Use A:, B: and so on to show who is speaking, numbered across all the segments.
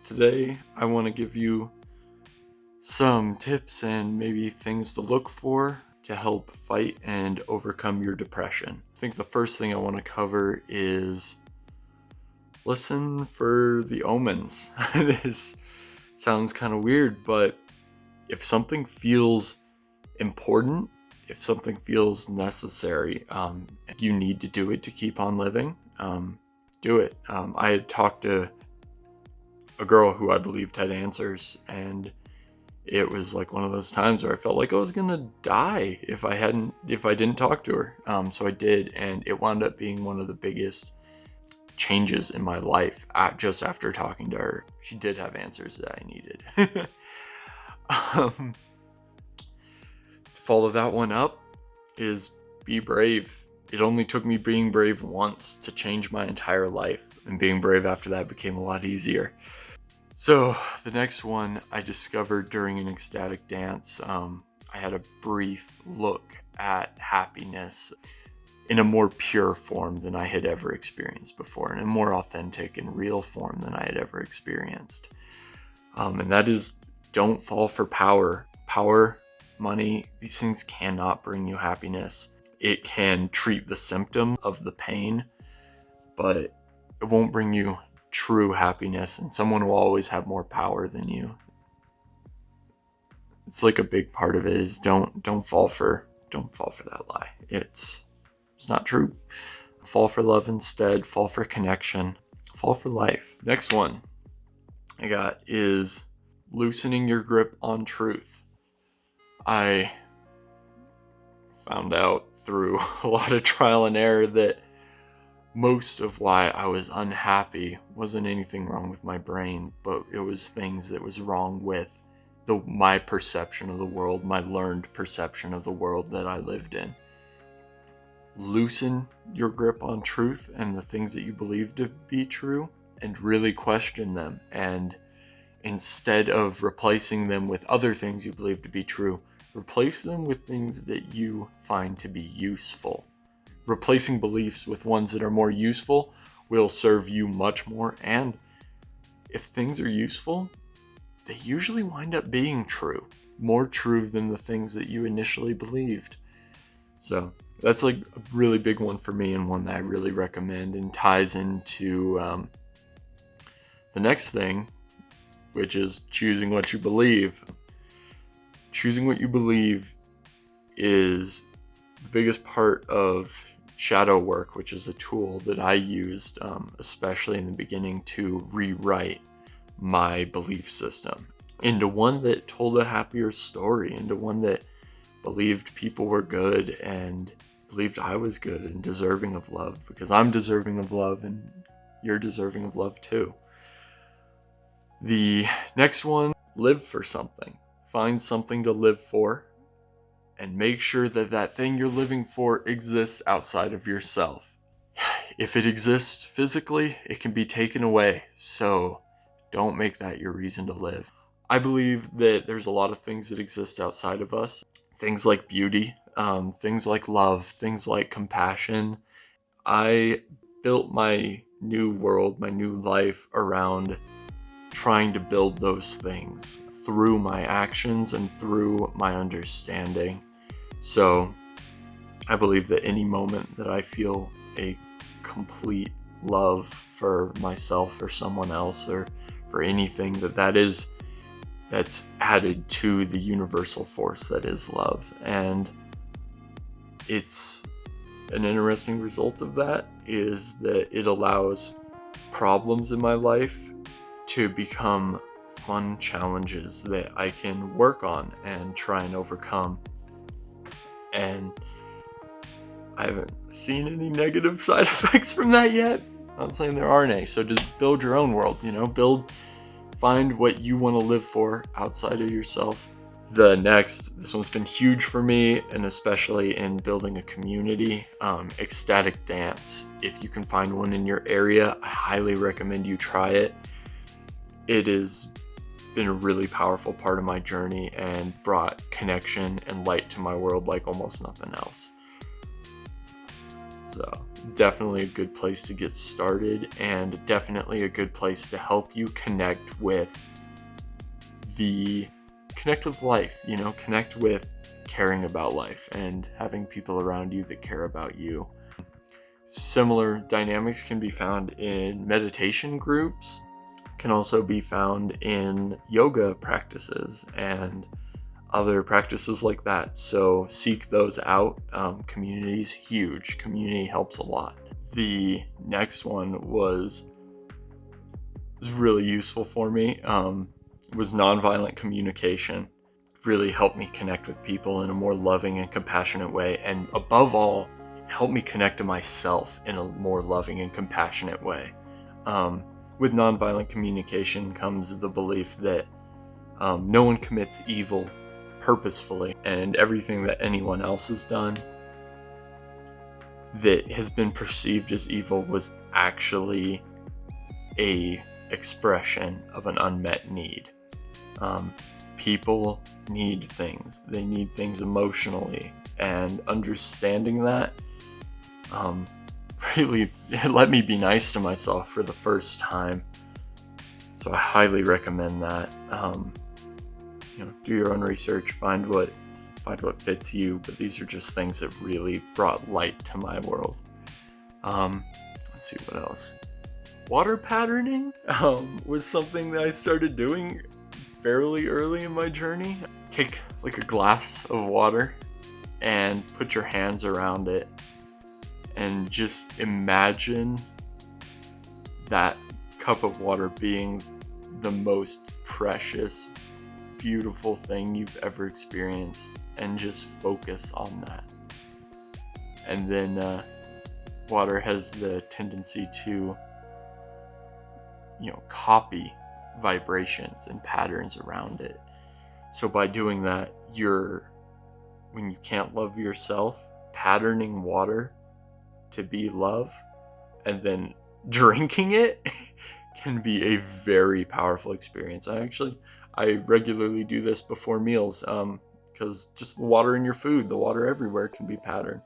A: Today, I want to give you some tips and maybe things to look for to help fight and overcome your depression. I think the first thing I want to cover is listen for the omens. This sounds kind of weird, but if something feels important, if something feels necessary, you need to do it to keep on living, do it. I had talked to a girl who I believed had answers, and it was like one of those times where I felt like I was gonna die if I didn't talk to her. So I did, and it wound up being one of the biggest changes in my life just after talking to her. She did have answers that I needed. Follow that one up is be brave. It only took me being brave once to change my entire life, and being brave after that became a lot easier. So the next one I discovered during an ecstatic dance. I had a brief look at happiness in a more pure form than I had ever experienced before, in a more authentic and real form than I had ever experienced. And that is, don't fall for power. Power, money, these things cannot bring you happiness. It can treat the symptom of the pain, but it won't bring you true happiness, and someone will always have more power than you. It's like a big part of it is don't fall for that lie. It's not true. Fall for love instead, fall for connection, fall for life. Next one I got is loosening your grip on truth. I found out through a lot of trial and error that most of why I was unhappy wasn't anything wrong with my brain, but it was things that was wrong with my perception of the world, my learned perception of the world that I lived in. Loosen your grip on truth and the things that you believe to be true, and really question them. And instead of replacing them with other things you believe to be true, replace them with things that you find to be useful. Replacing beliefs with ones that are more useful will serve you much more. And if things are useful, they usually wind up being true, more true than the things that you initially believed. So that's like a really big one for me, and one that I really recommend, and ties into the next thing, which is choosing what you believe. Choosing what you believe is the biggest part of shadow work, which is a tool that I used, especially in the beginning, to rewrite my belief system into one that told a happier story, into one that believed people were good and believed I was good and deserving of love, because I'm deserving of love and you're deserving of love too. The next one, live for something. Find something to live for, and make sure that that thing you're living for exists outside of yourself. If it exists physically, it can be taken away, so don't make that your reason to live. I believe that there's a lot of things that exist outside of us. Things like beauty, things like love, things like compassion. I built my new world, my new life around trying to build those things through my actions and through my understanding. So I believe that any moment that I feel a complete love for myself or someone else or for anything, that's added to the universal force that is love. And it's an interesting result of that is that it allows problems in my life to become fun challenges that I can work on and try and overcome. And I haven't seen any negative side effects from that yet. I'm not saying there aren't any. So just build your own world, find what you want to live for outside of yourself. This one's been huge for me, and especially in building a community, ecstatic dance. If you can find one in your area, I highly recommend you try it. It has been a really powerful part of my journey and brought connection and light to my world like almost nothing else. So definitely a good place to get started, and definitely a good place to help you connect with life, connect with caring about life and having people around you that care about you. Similar dynamics can be found in meditation groups, can also be found in yoga practices and other practices like that. So seek those out. Community's huge. Community helps a lot. The next one was really useful for me. Was nonviolent communication. Really helped me connect with people in a more loving and compassionate way, and above all, helped me connect to myself in a more loving and compassionate way. With nonviolent communication comes the belief that no one commits evil purposefully, and everything that anyone else has done that has been perceived as evil was actually a expression of an unmet need. People need things. They need things emotionally, and understanding that really let me be nice to myself for the first time. So I highly recommend that. Do your own research, find what fits you, but these are just things that really brought light to my world. Let's see what else. Water patterning was something that I started doing fairly early in my journey. Take like a glass of water and put your hands around it and just imagine that cup of water being the most precious, beautiful thing you've ever experienced, and just focus on that. And then water has the tendency to copy vibrations and patterns around it. So by doing that, when you can't love yourself, patterning water to be love and then drinking it can be a very powerful experience. I regularly do this before meals, because just the water in your food, the water everywhere can be patterned.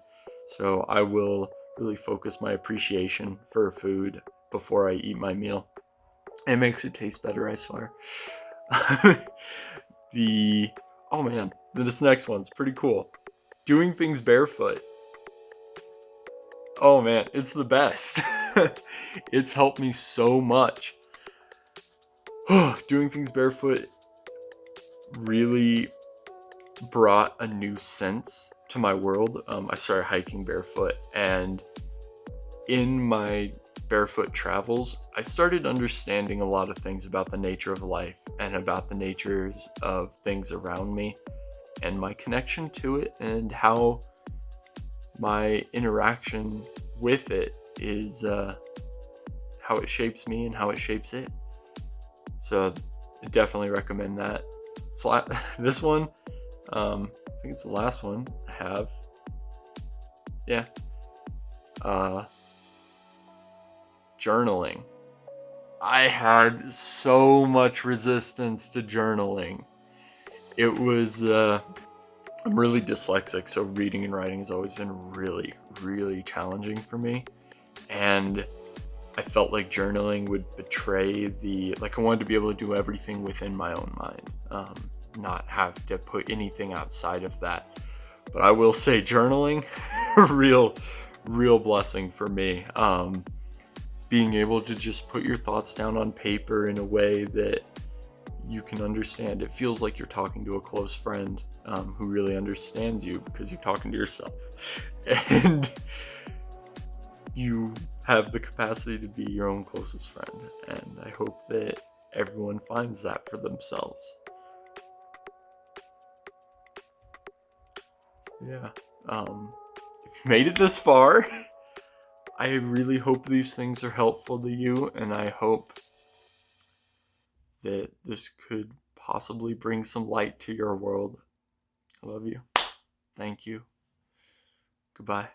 A: So I will really focus my appreciation for food before I eat my meal. It makes it taste better, I swear. This next one's pretty cool. Doing things barefoot. Oh man, it's the best. It's helped me so much. Doing things barefoot really brought a new sense to my world. I started hiking barefoot, and in my barefoot travels, I started understanding a lot of things about the nature of life and about the natures of things around me and my connection to it, and how my interaction with it is how it shapes me and how it shapes it. So I definitely recommend that. So this one, I think it's the last one I have. Yeah. Journaling. I had so much resistance to journaling. It was, I'm really dyslexic, so reading and writing has always been really, really challenging for me. And I felt like journaling would betray I wanted to be able to do everything within my own mind, not have to put anything outside of that. But I will say journaling, real blessing for me. Being able to just put your thoughts down on paper in a way that you can understand. It feels like you're talking to a close friend who really understands you, because you're talking to yourself. And you have the capacity to be your own closest friend. And I hope that everyone finds that for themselves. So yeah. If you made it this far, I really hope these things are helpful to you, and I hope that this could possibly bring some light to your world. I love you. Thank you. Goodbye.